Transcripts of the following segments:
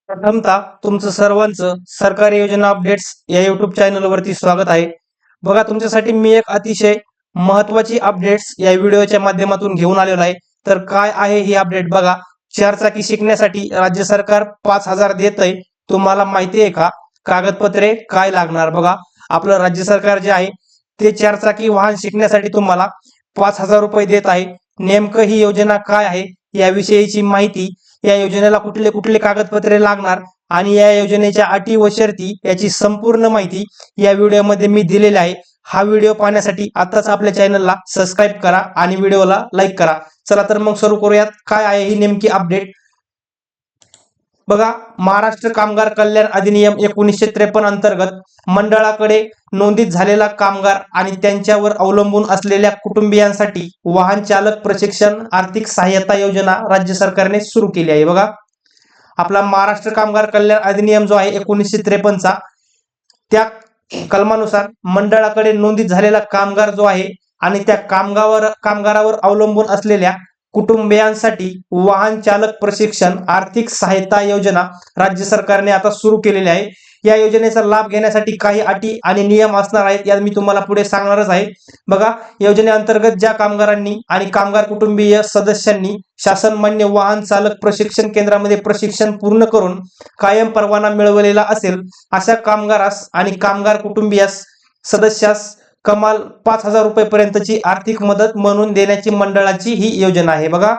प्रथमतः तुमचं सर्वांचं सरकारी योजना अपडेट्स या युट्यूब चॅनलवरती स्वागत आहे. बघा, तुमच्यासाठी मी एक अतिशय महत्त्वाची अपडेट्स या व्हिडिओच्या माध्यमातून घेऊन आलेलो आहे. तर काय आहे ही अपडेट बघा. चारचाकी शिकण्यासाठी राज्य सरकार 5,000 देत आहे. तुम्हाला माहिती आहे का कागदपत्रे काय लागणार? बघा, आपलं राज्य सरकार जे आहे ते चारचाकी वाहन शिकण्यासाठी तुम्हाला 5,000 रुपये देत आहे. नेमकं ही योजना काय आहे याविषयीची माहिती, या योजनेला कुठले कुठले कागदपत्रे लागणार आणि या योजनेच्या अटी व शर्ती याची संपूर्ण माहिती या व्हिडिओमध्ये मी दिलेली आहे. हा व्हिडिओ पाहण्यासाठी आताच आपल्या चॅनलला सबस्क्राईब करा आणि व्हिडिओला लाईक करा. चला तर मग सुरू करूयात. काय आहे ही नेमकी अपडेट? बघा, महाराष्ट्र कामगार कल्याण अधिनियम 1953 अंतर्गत मंडळाकडे नोंदीत झालेला कामगार आणि त्यांच्यावर अवलंबून असलेल्या कुटुंबियांसाठी वाहन चालक प्रशिक्षण आर्थिक सहाय्यता योजना राज्य सरकारने सुरू केली आहे. बघा, आपला महाराष्ट्र कामगार कल्याण अधिनियम जो आहे 1953चा, त्या कलमानुसार मंडळाकडे नोंदीत झालेला कामगार जो आहे आणि त्या कामगारावर अवलंबून असलेल्या कुटुंबियांसाठी वाहन चालक प्रशिक्षण आर्थिक सहायता योजना राज्य सरकारने आता सुरू केलेली आहे. या योजनेचा लाभ घेण्यासाठी काही अटी आणि नियम असणार आहेत, यात मी तुम्हाला पुढे सांगणारच आहे. बघा, योजनेअंतर्गत ज्या कामगारांनी आणि कामगार कुटुंबीय सदस्यांनी शासन मान्य वाहन चालक प्रशिक्षण केंद्रामध्ये प्रशिक्षण पूर्ण करून कायम परवाना मिळवलेला असेल अशा कामगारास आणि कामगार कुटुंबियास सदस्यास कमाल 5,000 रुपयेपर्यंतची आर्थिक मदत म्हणून देण्याची मंडळाची ही योजना आहे. बघा,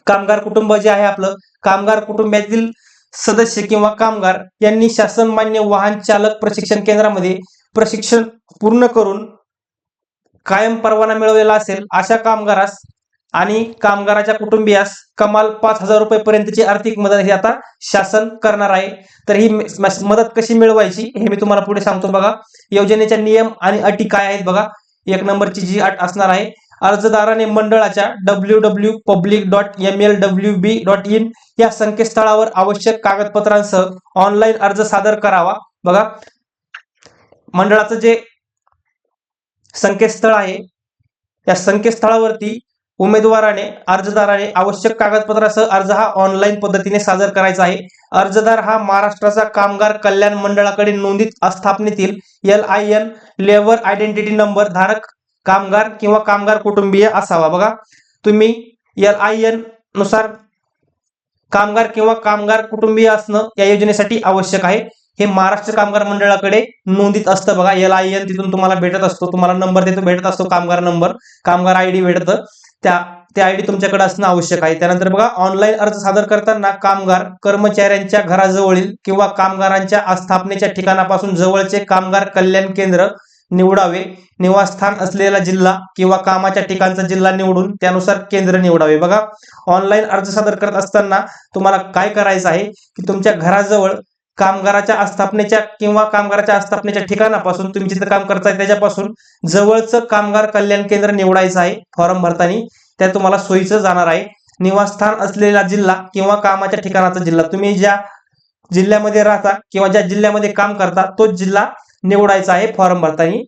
कामगार कुटुंब जे आहे आपलं, कामगार कुटुंबातील सदस्य किंवा कामगार यांनी शासन मान्य वाहन चालक प्रशिक्षण केंद्रामध्ये प्रशिक्षण पूर्ण करून कायम परवाना मिळवलेला असेल अशा कामगारास आणि कामगाराच्या कुटुंबियास कमाल 5,000 रुपयेपर्यंतची आर्थिक मदत ही आता शासन करणार आहे. तर ही मदत कशी मिळवायची हे मी तुम्हाला पुढे सांगतो. बघा, योजनेच्या नियम आणि अटी काय आहेत? बघा, एक नंबरची जी अट असणार आहे, अर्जदाराने मंडळाच्या www.public.mlwb.in या संकेतस्थळावर आवश्यक कागदपत्रांसह ऑनलाईन अर्ज सादर करावा. बघा, मंडळाचं जे संकेतस्थळ आहे त्या संकेतस्थळावरती अर्जदाराने आवश्यक कागदपत्रासह अर्ज हा ऑनलाईन पद्धतीने सादर करायचा आहे. अर्जदार हा महाराष्ट्राचा कामगार कल्याण मंडळाकडे नोंदीत आस्थापनेतील LIN लेबर आयडेंटिटी नंबर धारक कामगार किंवा कामगार कुटुंबीय असावा. बघा, तुम्ही LIN नुसार कामगार किंवा कामगार कुटुंबीय असणं या योजनेसाठी आवश्यक आहे. हे महाराष्ट्र कामगार मंडळाकडे नोंदीत असतं. बघा, LIN तिथून तुम्हाला भेटत असतो, तुम्हाला नंबर तिथून भेटत असतो, कामगार नंबर, कामगार ID भेटतं, त्या ID तुमच्याकडे असणं आवश्यक आहे. त्यानंतर बघा, ऑनलाईन अर्ज सादर करताना कामगार कर्मचाऱ्यांच्या घराजवळील किंवा कामगारांच्या आस्थापनेच्या ठिकाणापासून जवळचे कामगार कल्याण केंद्र निवडावे. निवासस्थान असलेला जिल्हा किंवा कामाच्या ठिकाणचा जिल्हा निवडून त्यानुसार केंद्र निवडावे. बघा, ऑनलाईन अर्ज सादर करत असताना तुम्हाला काय करायचं आहे की तुमच्या घराजवळ कामगाराच्या आस्थापनेच्या ठिकाणापासून, तुम्ही जिथे काम करताय त्याच्यापासून जवळचं कामगार कल्याण केंद्र निवडायचं आहे. फॉर्म भरताना त्या तुम्हाला सोयीचं जाणार आहे. निवासस्थान असलेला जिल्हा किंवा कामाच्या ठिकाणाचा जिल्हा, तुम्ही ज्या जिल्ह्यामध्ये राहता किंवा ज्या जिल्ह्यामध्ये काम करता तोच जिल्हा निवडायचा आहे फॉर्म भरताना.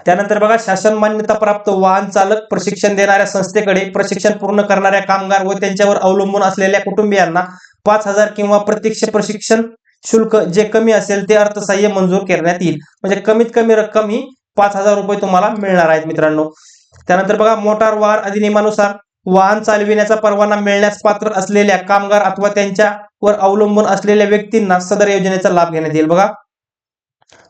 त्यानंतर बघा, शासन मान्यता प्राप्त वाहन चालक प्रशिक्षण देणाऱ्या संस्थेकडे प्रशिक्षण पूर्ण करणाऱ्या कामगार व त्यांच्यावर अवलंबून असलेल्या कुटुंबियांना 5,000 किंवा प्रत्यक्ष प्रशिक्षण शुल्क जे कमी असेल ते अर्थसहाय्य मंजूर करण्यात येईल. म्हणजे कमीत कमी रक्कम ही 5,000 रुपये तुम्हाला मिळणार आहेत मित्रांनो. त्यानंतर बघा, मोटार वाहन अधिनियमानुसार वाहन चालविण्याचा परवाना मिळण्यास पात्र असलेल्या कामगार अथवा त्यांच्यावर अवलंबून असलेल्या व्यक्तींना सदर योजनेचा लाभ घेण्यात येईल. बघा,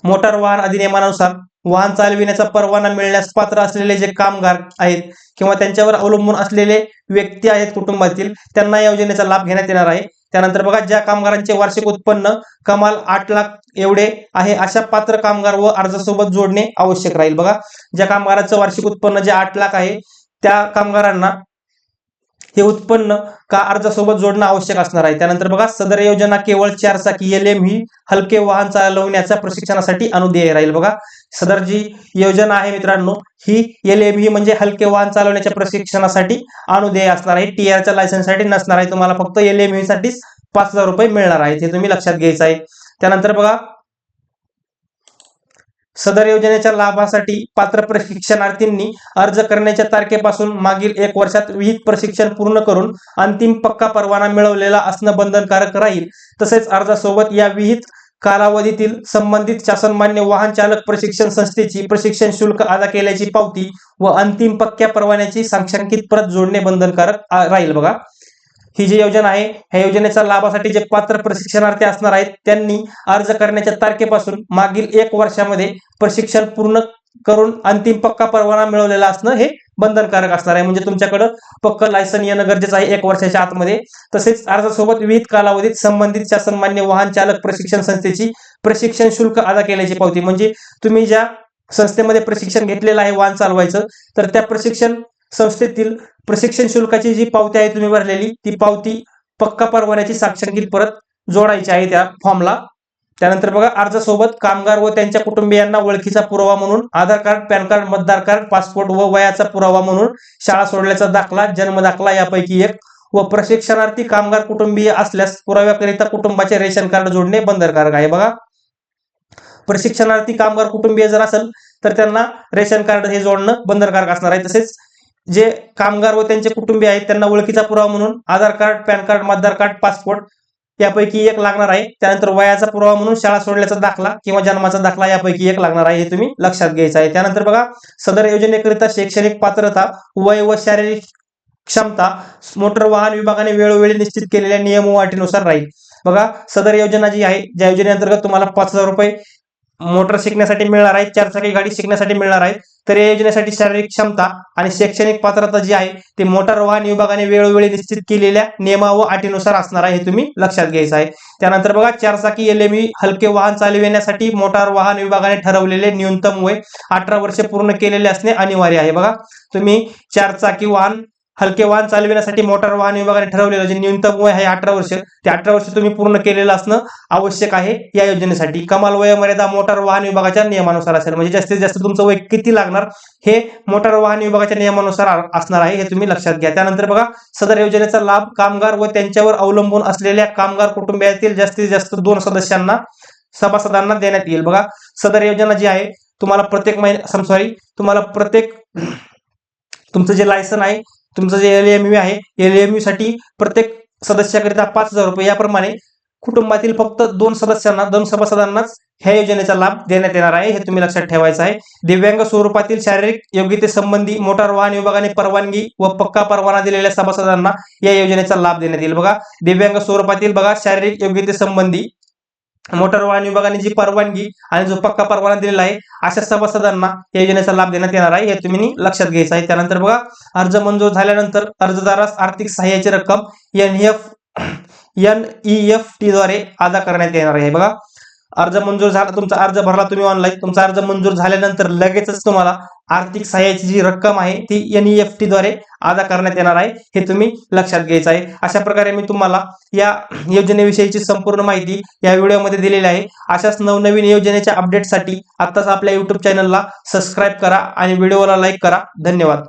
मोटार वाहन अधिनियमानुसार वाहन चालविण्याचा परवाना मिळण्यास पात्र असलेले जे कामगार आहेत किंवा त्यांच्यावर अवलंबून असलेले व्यक्ती आहेत कुटुंबातील, त्यांना या योजनेचा लाभ घेण्यात येणार आहे. त्यानंतर बघा, ज्या कामगारांचे वार्षिक उत्पन्न कमाल 8 लाख एवढे आहे अशा पात्र कामगार व अर्जासोबत जोडणे आवश्यक राहील. बघा, ज्या कामगाराचं वार्षिक उत्पन्न जे 8 लाख आहे त्या कामगारांना हे उत्पन्न का अर्जासोबत जोडणं आवश्यक असणार आहे. त्यानंतर बघा, सदर योजना केवळ चारचाकी LM ही हलके वाहन चालवण्याच्या प्रशिक्षणासाठी अनुदेय राहील. बघा, सदर जी योजना आहे मित्रांनो ही LM ही म्हणजे हलके वाहन चालवण्याच्या प्रशिक्षणासाठी अनुदेय असणार आहे. TR लायसन्ससाठी नसणार आहे. तुम्हाला फक्त LM साठीच 5,000 रुपये मिळणार आहेत, हे तुम्ही लक्षात घ्यायचं आहे. त्यानंतर बघा, सदर योजनेच्या लाभासाठी पात्र प्रशिक्षणार्थींनी अर्ज करण्याच्या तारखेपासून मागील 1 वर्षात विहित प्रशिक्षण पूर्ण करून अंतिम पक्का परवाना मिळवलेला असणं बंधनकारक राहील। तसेच अर्जासोबत या विहित कालावधीतील संबंधित शासनमान्य वाहन चालक प्रशिक्षण संस्थेची प्रशिक्षण शुल्क अदा केल्याची पावती व अंतिम पक्क्या परवान्याची साक्षांकित प्रत जोडणे बंधनकारक राहील। बघा, ही जी योजना आहे, ह्या योजनेचा लाभासाठी जे पात्र प्रशिक्षणार्थी असणार आहेत त्यांनी अर्ज करण्याच्या तारखेपासून मागील 1 वर्षामध्ये प्रशिक्षण पूर्ण करून अंतिम पक्का परवाना मिळवलेला असणं हे बंधनकारक असणार आहे। म्हणजे तुमच्याकडे पक्क लायसन येणं गरजेचं आहे 1 वर्षाच्या आतमध्ये। तसेच अर्जासोबत विहित कालावधीत संबंधित शासनमान्य वाहन चालक प्रशिक्षण संस्थेची प्रशिक्षण शुल्क अदा केल्याची पावती, म्हणजे तुम्ही ज्या संस्थेमध्ये प्रशिक्षण घेतलेलं आहे वाहन चालवायचं, तर त्या प्रशिक्षण संस्थेतील प्रशिक्षण शुल्काची जी पावती आहे तुम्ही भरलेली, ती पावती पक्का परवान्याची साक्षांकित परत जोडायची आहे त्या फॉर्मला। त्यानंतर बघा, अर्जासोबत कामगार व त्यांच्या कुटुंबियांना ओळखीचा पुरावा म्हणून आधार कार्ड, पॅन कार्ड, मतदार कार्ड, पासपोर्ट व वयाचा पुरावा म्हणून शाळा सोडल्याचा दाखला, जन्म दाखला यापैकी एक व प्रशिक्षणार्थी कामगार कुटुंबीय असल्यास पुराव्याकरिता कुटुंबाचे रेशन कार्ड जोडणे बंधनकारक आहे। बघा, प्रशिक्षणार्थी कामगार कुटुंबीय जर असेल तर त्यांना रेशन कार्ड हे जोडणं बंधनकारक असणार आहे। तसेच जे कामगार व त्यांचे कुटुंबीय आहेत त्यांना ओळखीचा पुरावा म्हणून आधार कार्ड, पॅन कार्ड, मतदार कार्ड, पासपोर्ट यापैकी एक लागणार आहे। त्यानंतर वयाचा पुरावा म्हणून शाळा सोडल्याचा दाखला किंवा जन्माचा दाखला यापैकी एक लागणार आहे, हे तुम्ही लक्षात घ्यायचं आहे। त्यानंतर बघा, सदर योजनेकरिता शैक्षणिक पात्रता, वय व शारीरिक क्षमता मोटर वाहन विभागाने वेळोवेळी निश्चित केलेल्या नियम व अटीनुसार राहील। बघा, सदर योजना जी आहे, ज्या योजनेअंतर्गत तुम्हाला 5,000 रुपये मोटर शिकण्यासाठी मिळणार आहे, 4 चाकी गाडी शिकण्यासाठी मिळणार आहे, तर या योजनेसाठी शारीरिक क्षमता आणि शैक्षणिक पात्रता जी आहे ती मोटार वाहन विभागाने वेळोवेळी निश्चित केलेल्या नियमा व अटीनुसार असणार आहे, हे तुम्ही लक्षात घ्यायचं आहे। त्यानंतर बघा, 4 चाकी LMV हलके वाहन चालविण्यासाठी मोटार वाहन विभागाने ठरवलेले न्यूनतम वय 18 वर्षे पूर्ण केलेले असणे अनिवार्य आहे। बघा, तुम्ही 4 चाकी वाहन हलके वाहन चालविण्यासाठी मोटार वाहन विभागाने ठरवलेलं जे न्यूनतम वय आहे 18 वर्ष, ते 18 वर्ष तुम्ही पूर्ण केलेलं असणं आवश्यक आहे या योजनेसाठी। कमाल वयोमर्यादा मोटार वाहन विभागाच्या नियमानुसार असेल, म्हणजे जास्तीत जास्त तुमचं वय किती लागणार हे मोटार वाहन विभागाच्या नियमानुसार असणार आहे, हे तुम्ही लक्षात घ्या। त्यानंतर बघा, सदर योजनेचा लाभ कामगार व त्यांच्यावर अवलंबून असलेल्या कामगार कुटुंबातील जास्तीत जास्त 2 सभासदांना देण्यात येईल। बघा, सदर योजना जी आहे तुम्हाला प्रत्येक तुमचं जे लायसन आहे, तुमचं जे LMV आहे, LMV साठी प्रत्येक सदस्याकरिता 5,000 रुपये याप्रमाणे कुटुंबातील फक्त 2 सभासदांनाच ह्या योजनेचा लाभ देण्यात येणार आहे, हे तुम्ही लक्षात ठेवायचं आहे। दिव्यांग स्वरूपातील शारीरिक योग्यतेसंबंधी मोटार वाहन विभागाने परवानगी व पक्का परवाना दिलेल्या सभासदांना या योजनेचा लाभ देण्यात येईल। बघा, दिव्यांग स्वरूपातील बघा शारीरिक योग्यतेसंबंधी मोटार वाहन विभागाने जी परवानगी आणि जो पक्का परवाना दिलेला आहे अशा सभासदांना या योजनेचा लाभ देण्यात येणार आहे, हे तुम्ही लक्षात घ्यायचं आहे। त्यानंतर बघा, अर्ज मंजूर झाल्यानंतर अर्जदारास आर्थिक सहाय्याची रक्कम NEFT द्वारे अदा करण्यात येणार आहे। बघा, अर्ज मंजूर झाला, तुमचा अर्ज भरला तुम्ही ऑनलाईन, तुमचा अर्ज मंजूर झाल्यानंतर लगेचच तुम्हाला आर्थिक सहाय्याची जी रक्कम आहे ती NEFT द्वारे अदा करण्यात येणार आहे, हे तुम्ही लक्षात घ्यायचं आहे। अशा प्रकारे मी तुम्हाला या योजनेविषयीची संपूर्ण माहिती या व्हिडिओमध्ये दिलेली आहे। अशाच नवनवीन योजनेच्या अपडेटसाठी आत्ताच आपल्या YouTube चॅनलला सबस्क्राईब करा आणि व्हिडिओला लाईक करा। धन्यवाद।